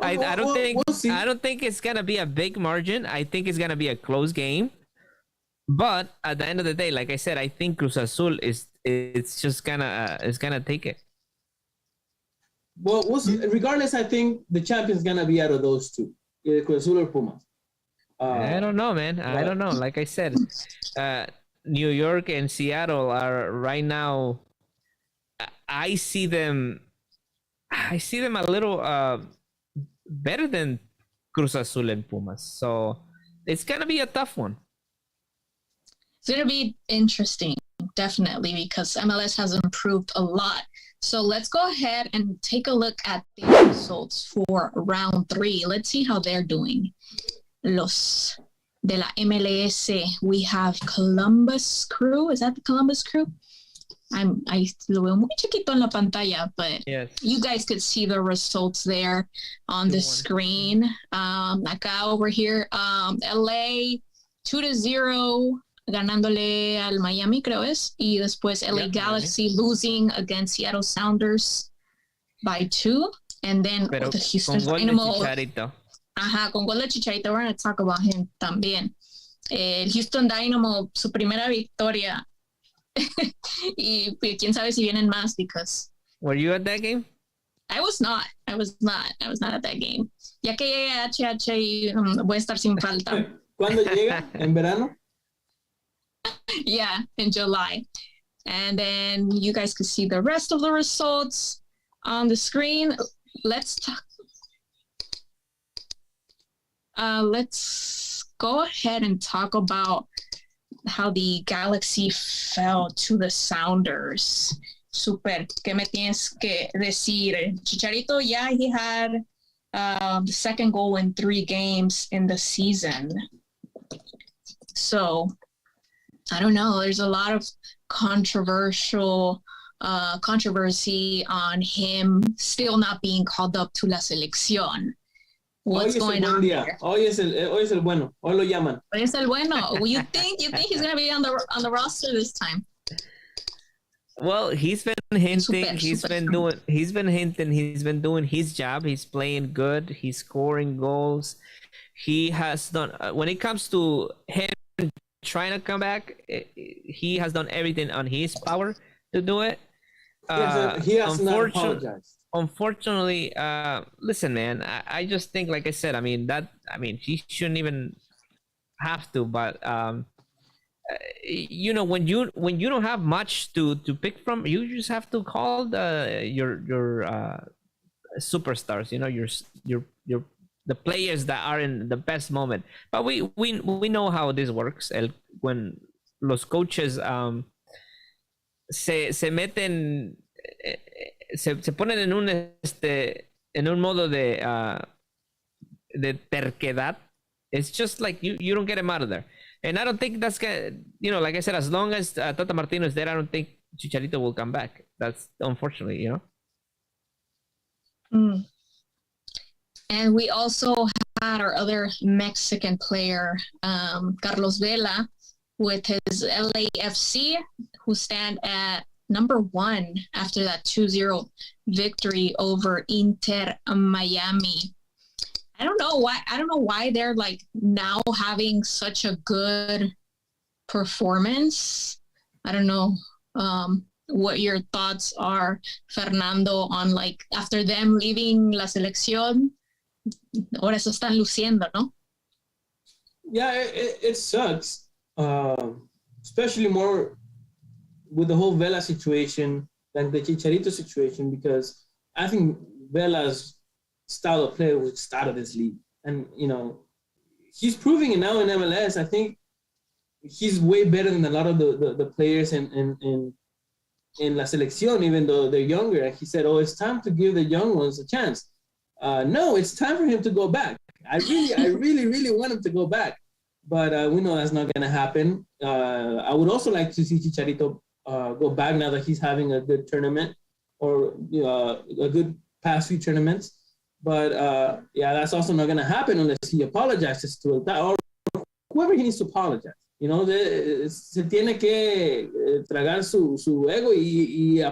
I don't think it's gonna be a big margin. I think it's gonna be a close game. But at the end of the day, like I said, I think Cruz Azul is gonna take it. Well, we'll see. Regardless, I think the champion's gonna be out of those two, either Cruz Azul or Pumas. I don't know, man. I don't know. Like I said, New York and Seattle are right now. I see them I see them a little better than Cruz Azul and Pumas. So it's gonna be a tough one. It's going to be interesting, definitely, because MLS has improved a lot. So let's go ahead and take a look at the results for round 3. Let's see how they're doing. Los de la MLS, we have Columbus Crew. Is that the Columbus Crew? I lo veo muy chiquito en la pantalla, but yes, you guys could see the results there on the screen. Acá over here, LA 2-0 ganándole al Miami, creo es, y después LA Galaxy losing against Seattle Sounders by 2, and then pero the Houston con gol Dynamo. de Chicharito. Ajá, con gol de Chicharito. We're going to talk about him también. El Houston Dynamo, su primera victoria. Y quién sabe si vienen más, because Were you at that game? I was not at that game. Ya que llegue a HH y voy a estar sin falta. ¿Cuándo llega? ¿En verano? Yeah, in July. And then you guys can see the rest of the results on the screen. Let's go ahead and talk about how the Galaxy fell to the Sounders. Super, ¿qué me tienes que decir? Chicharito, yeah, he had the second goal in 3 games in the season. So, I don't know. There's a lot of controversy on him still not being called up to la Seleccion. What's going on there? Hoy es el bueno. Hoy lo llaman. Hoy es el bueno. You think he's going to be on the roster this time? Well, he's been hinting. He's been doing his job. He's playing good. He's scoring goals. He has done. When it comes to him trying to come back, he has done everything on his power to do it. He has not apologized. Unfortunately, listen, man. I just think, like I said, he shouldn't even have to. But you know, when you don't have much to pick from, you just have to call your superstars. You know, your the players that are in the best moment. But we know how this works. When los coaches se meten, se ponen en un modo de terquedad. It's just like you don't get him out of there. And I don't think that's gonna, you know, like I said, as long as Tata Martino is there, I don't think Chicharito will come back. That's unfortunately, you know. And we also had our other Mexican player, Carlos Vela, with his LAFC, who stand at number 1 after that 2-0 victory over Inter Miami. I don't know why they're like now having such a good performance. I don't know what your thoughts are, Fernando, on like after them leaving la Selección, ahora se están luciendo, ¿no? Yeah, it sucks, especially more with the whole Vela situation than the Chicharito situation, because I think Vela's style of play was just out of this league. And, you know, he's proving it now in MLS. I think he's way better than a lot of the players in La Selección, even though they're younger. And he said, it's time to give the young ones a chance. No, it's time for him to go back. I really want him to go back. But we know that's not going to happen. I would also like to see Chicharito go back now that he's having a good tournament, or a good past few tournaments. But that's also not going to happen unless he apologizes to it, or whoever he needs to apologize. You know, se tiene que tragar su ego y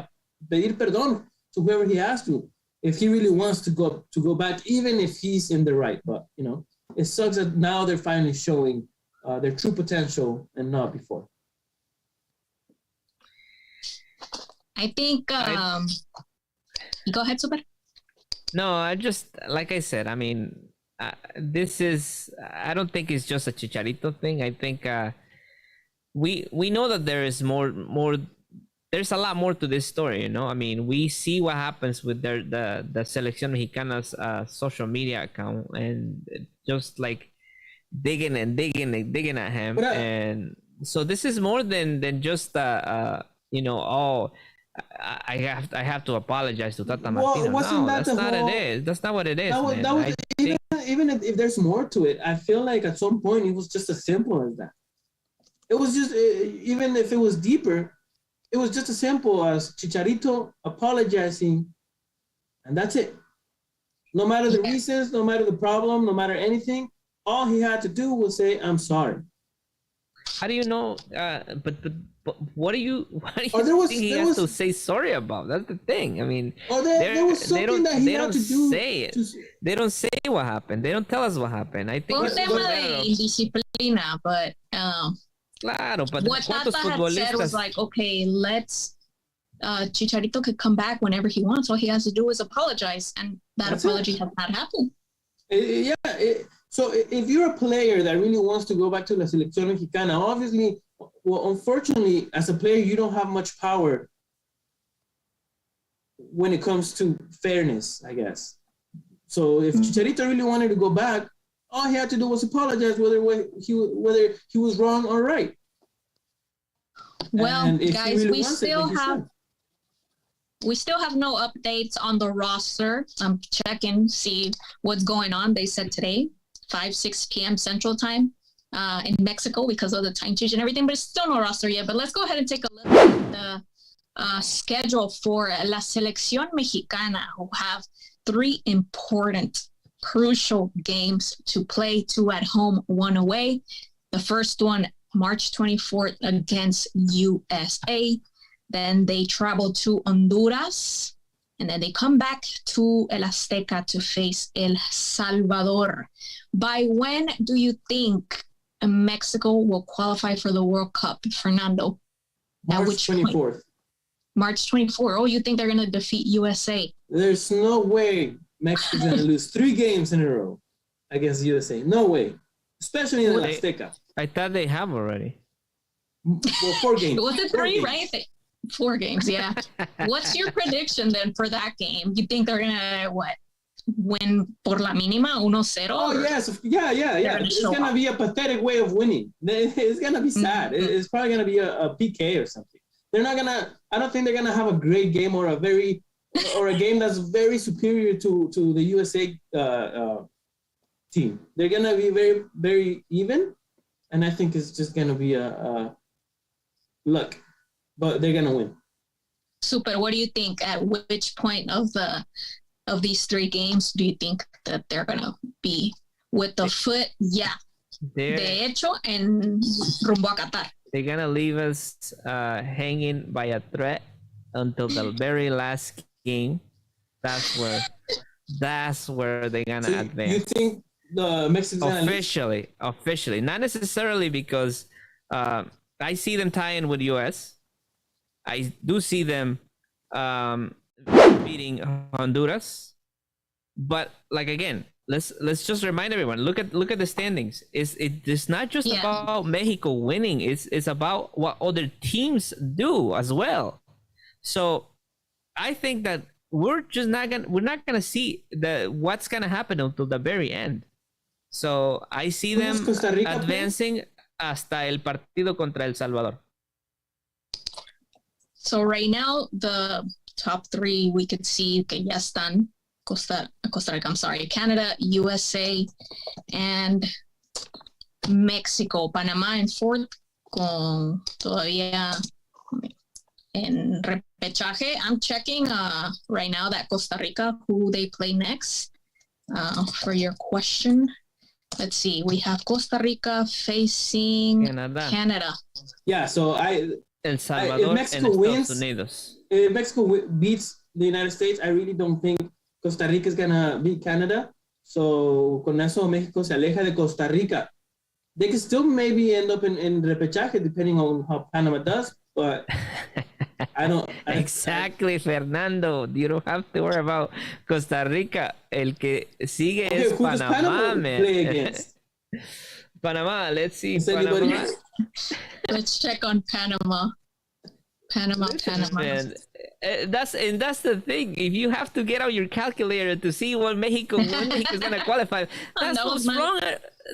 pedir perdón to whoever he has to, if he really wants to go back, even if he's in the right. But, you know, it sucks that now they're finally showing their true potential and not before. I think, go ahead, Super. No, I just, like I said, I mean, I don't think it's just a Chicharito thing. I think we know that there is more there's a lot more to this story, you know. I mean, we see what happens with the Seleccion Mexicana's social media account, and just like digging at him. And so this is more than just you know, I have to apologize to Tata Martino. No, that's not it is. That's not what it is. That was even if there's more to it, I feel like at some point it was just as simple as that. It was just, even if it was deeper, it was just as simple as Chicharito apologizing, and that's it. No matter the reasons, no matter the problem, no matter anything, all he had to do was say, "I'm sorry." How do you know? But what do you think he has to say sorry about? That's the thing. I mean, there was something that he had to do. Say it. They don't say what happened. They don't tell us what happened. I think it's tema de indisciplina, but claro, but what Tata had said was like, okay, let's Chicharito could come back whenever he wants. All he has to do is apologize, and that's apology has not happened. So if you're a player that really wants to go back to la Selección Mexicana, obviously, well, unfortunately, as a player, you don't have much power when it comes to fairness, I guess. So if Chicharito really wanted to go back, all he had to do was apologize, whether he was wrong or right. Well, guys, we still have no updates on the roster. I'm checking, see what's going on. They said today, 6 p.m. Central Time in Mexico because of the time change and everything, but it's still no roster yet. But let's go ahead and take a look at the schedule for La Selección Mexicana, who have 3 important, crucial games to play, 2 at home, 1 away. The first one, March 24th against USA. Then they travel to Honduras, and then they come back to El Azteca to face El Salvador. By when do you think Mexico will qualify for the World Cup, Fernando? March 24th. March 24th. Oh, you think they're going to defeat USA? There's no way Mexico's going to lose 3 games in a row against USA. No way. Especially in El Azteca. I thought they have already. Well, 4 games. Was it 3, right? 4 games, yeah. What's your prediction then for that game? You think they're gonna win por la mínima 1-0? Oh yes, yeah. It's gonna be a pathetic way of winning. It's gonna be sad. Mm-hmm. It's probably gonna be a PK or something. They're not gonna. I don't think they're gonna have a great game or a game that's very superior to the USA team. They're gonna be very, very even, and I think it's just gonna be a luck. But they're gonna win. Super. What do you think? At which point of these 3 games do you think that they're gonna be with the foot? Yeah. De hecho, en rumbo a Qatar. They're gonna leave us hanging by a thread until the very last game. That's where they're gonna advance. You think the Mexicans officially, not necessarily because I see them tying with US. I do see them beating Honduras, but like again, let's just remind everyone. Look at the standings. It's not just about Mexico winning. It's about what other teams do as well. So I think that we're not gonna see what's gonna happen until the very end. So I see them advancing hasta el partido contra El Salvador. So right now, the top 3 we could see que ya están Costa Rica, I'm sorry, Canada, USA, and Mexico. Panamá in 4th con todavía en repechaje. I'm checking right now that Costa Rica, who they play next. For your question, let's see. We have Costa Rica facing Canada. Yeah, so El Salvador and Estados Unidos. If Mexico beats the United States, I really don't think Costa Rica is gonna beat Canada. So con eso Mexico se aleja de Costa Rica. They can still maybe end up in repechaje depending on how Panama does, but I don't. Exactly, Fernando. You don't have to worry about Costa Rica. El que sigue es Panamá, man. Play against? Panama, let's see. Panama. Let's check on Panama. Panama. Man, that's the thing. If you have to get out your calculator to see when Mexico's gonna qualify, that's what's wrong.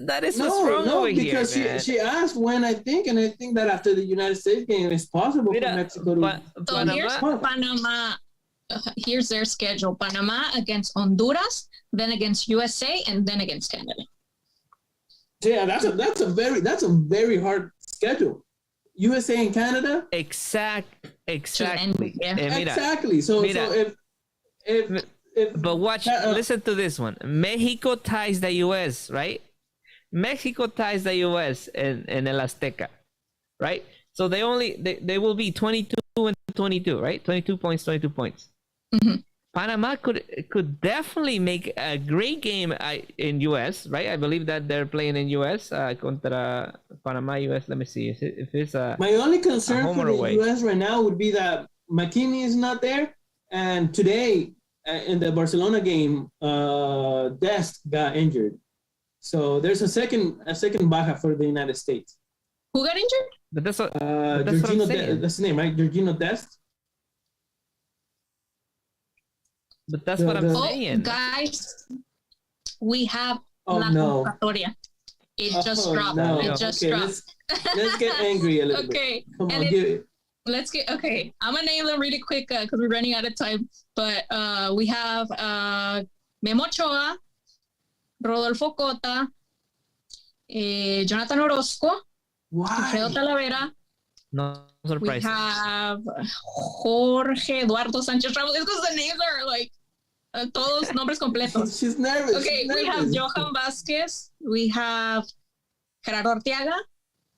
That is what's wrong over here. Because she asked when, I think that after the United States game, it's possible for Mexico to. So here's Panama. Here's their schedule: Panama against Honduras, then against USA, and then against Canada. Yeah, that's a very hard schedule. USA and Canada. Exactly. Yeah. Exactly. So if but watch, listen to this one. Mexico ties the US, right? Mexico ties the US in El Azteca, right? So they will be 22 and 22, right? 22 points. Mm-hmm. Panama could definitely make a great game in US, right? I believe that they're playing in US contra Panama US. Let me see if it's my only concern for the US right now would be that Maquina is not there, and today in the Barcelona game, Dest got injured. So there's a second baja for the United States. Who got injured? But that's what that's the name, right? Jorginho Dest. But that's what I'm saying. Guys, we have La Convocatoria. It just dropped. No. It just dropped. Let's get angry a little bit. Come on, give it. Let's get, okay. I'm going to name them really quick because we're running out of time. But we have Memo Ochoa, Rodolfo Cota, Jonathan Orozco, Alfredo Talavera. No surprise. We have Jorge Eduardo Sanchez Ramos. It's because the names are like todos nombres completos. She's nervous. Okay, we have Johan Vázquez. We have Gerardo Arteaga,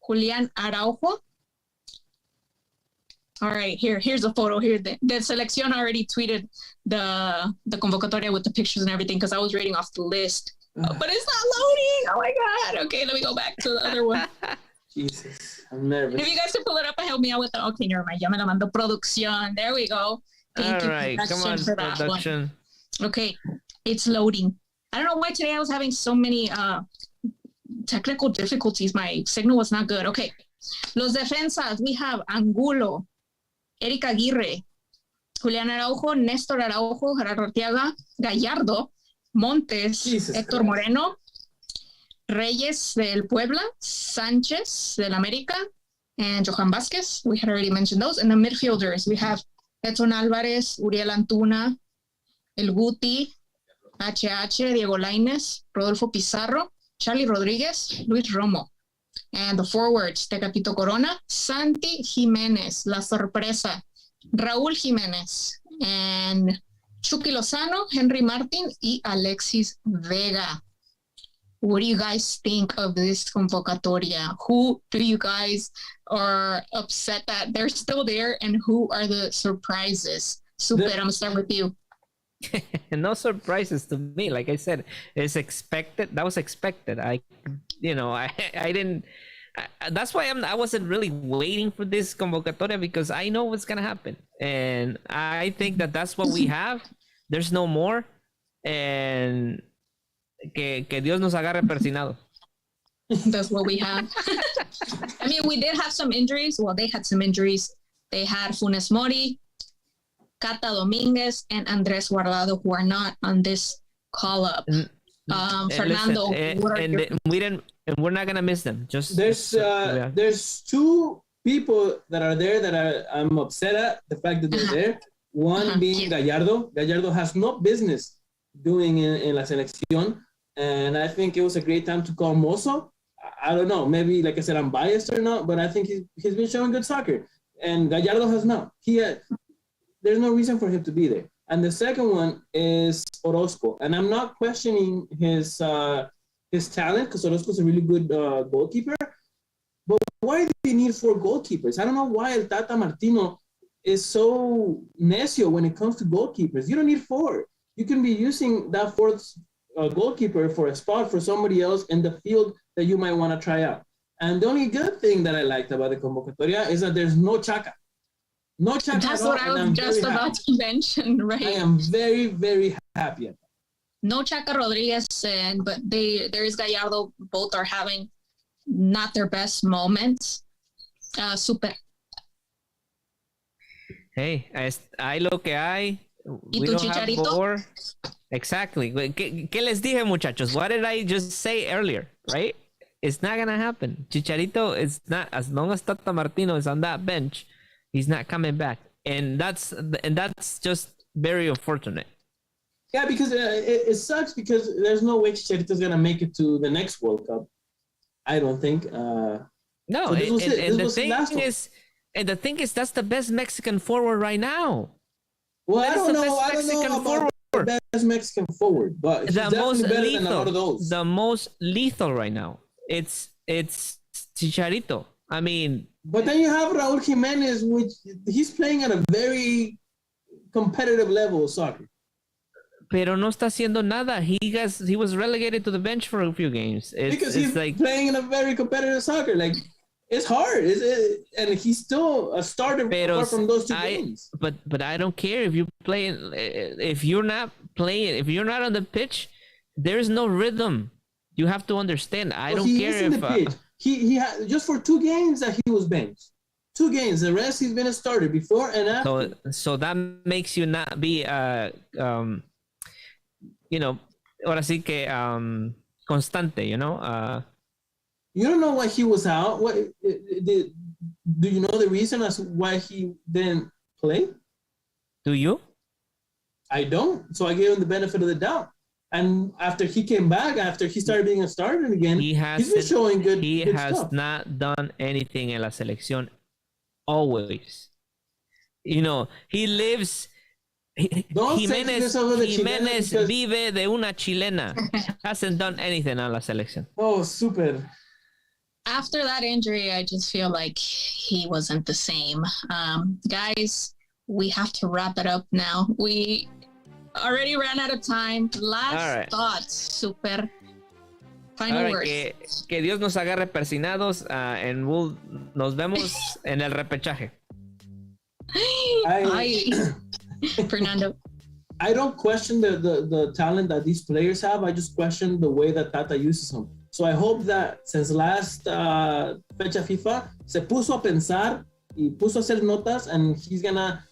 Julián Araujo. All right, here's a photo here. The Seleccion already tweeted the convocatoria with the pictures and everything because I was reading off the list. But it's not loading. Oh my God. Okay, let me go back to the other one. Jesus, I'm nervous. If you guys can pull it up and help me out with the, okay, never mind. Ya me la mando producción. There we go. Thank you, right, come on, for that production. One. Okay, it's loading. I don't know why today I was having so many technical difficulties. My signal was not good. Okay, los defensas, we have Angulo, Eric Aguirre, Julián Araujo, Néstor Araujo, Gerardo Arteaga, Gallardo, Montes, Héctor Moreno, Reyes del Puebla, Sánchez del América, and Johan Vázquez. We had already mentioned those. And the midfielders, we have Edson Álvarez, Uriel Antuna, El Guti, HH, Diego Lainez, Rodolfo Pizarro, Charlie Rodríguez, Luis Romo. And the forwards, Tecatito Corona, Santi Jiménez, La Sorpresa, Raúl Jiménez, and Chucky Lozano, Henry Martin, y Alexis Vega. What do you guys think of this convocatoria? Who do you guys are upset that they're still there, and who are the surprises? Super, I'm gonna start with you. No surprises to me. Like I said, it's expected. That was expected. I didn't. That's why I wasn't really waiting for this convocatoria because I know what's gonna happen, and I think that's what we have. There's no more, and que Dios nos agarre persinados. That's what we have. I mean, we did have some injuries. Well, they had some injuries. They had Funes Mori, Cata Dominguez, and Andres Guardado, who are not on this call-up. Fernando, we're not gonna miss them. There's two people that are there that I'm upset at the fact that they're there. One being Gallardo. Gallardo has no business doing in La Seleccion, and I think it was a great time to call Mozo. I don't know, maybe like I said, I'm biased or not, but I think he's been showing good soccer, and Gallardo has not. There's no reason for him to be there. And the second one is Orozco, and I'm not questioning his talent because Orozco's a really good goalkeeper. But why do you need 4 goalkeepers? I don't know why El Tata Martino is so necio when it comes to goalkeepers. You don't need 4. You can be using that 4th goalkeeper for a spot for somebody else in the field that you might want to try out. And the only good thing that I liked about the convocatoria is that there's no Chaka. No Chaka. That's what I was just about to mention, right? I am very, very happy at that. No Chaka Rodriguez, but there is Gallardo. Both are having not their best moments. Super. Hey, hay lo que hay. ¿Y We tu don't have Chicharito? more. Exactly. ¿Qué les dije, muchachos? What did I just say earlier? Right? It's not gonna happen. Chicharito is not, as long as Tata Martino is on that bench, he's not coming back, and that's just very unfortunate. Yeah, because it sucks because there's no way Chicharito's gonna make it to the next World Cup. I don't think. No, so and the thing is, that's the best Mexican forward right now. Well, I don't know about the best Mexican forward, but he's definitely better than a lot of those. The most lethal right now. It's Chicharito. I mean, but then you have Raúl Jiménez, which he's playing at a very competitive level of soccer. Pero no está haciendo nada. He was relegated to the bench for a few games. Because he's like playing in a very competitive soccer. Like, it's hard. And he's still a starter apart from those two games. But I don't care if you play. If you're not playing, if you're not on the pitch, there's no rhythm. You have to understand. I don't care if the pitch. He had just for 2 games that he was benched. 2 games. The rest he's been a starter before and after. So that makes you not be you know, ahora sí que constante, you know. You don't know why he was out. Do you know the reason as why he didn't play? Do you? I don't. So I gave him the benefit of the doubt. And after he came back, after he started being a starter again, he's been showing good. He good has stuff. not done anything in la selección. Always, you know, he lives. Jiménez vive de una chilena. Hasn't done anything on la selección. Oh, super. After that injury, I just feel like he wasn't the same. Guys, we have to wrap it up now. We already ran out of time. Last thoughts, Super. Final words. Que Dios nos agarre persinados, and nos vemos en el repechaje. Fernando. I don't question the talent that these players have. I just question the way that Tata uses them. So I hope that since last fecha FIFA, se puso a pensar y puso a hacer notas, and he's gonna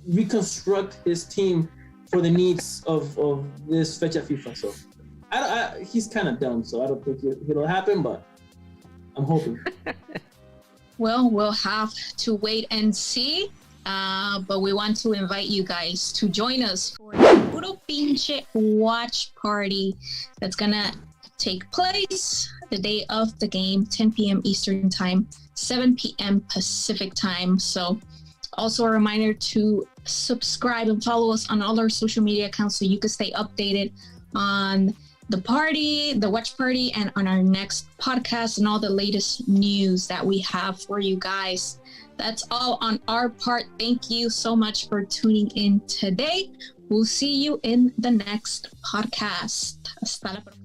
reconstruct his team for the needs of this fecha FIFA. So he's kind of dumb, so I don't think it'll happen, but I'm hoping. Well, we'll have to wait and see. But we want to invite you guys to join us for the Puro Pinche watch party that's gonna take place the day of the game, 10 p.m. Eastern Time, 7 p.m. Pacific Time. So also a reminder to subscribe and follow us on all our social media accounts so you can stay updated on the party, the watch party, and on our next podcast and all the latest news that we have for you guys. That's all on our part. Thank you so much for tuning in today. We'll see you in the next podcast. Hasta la próxima.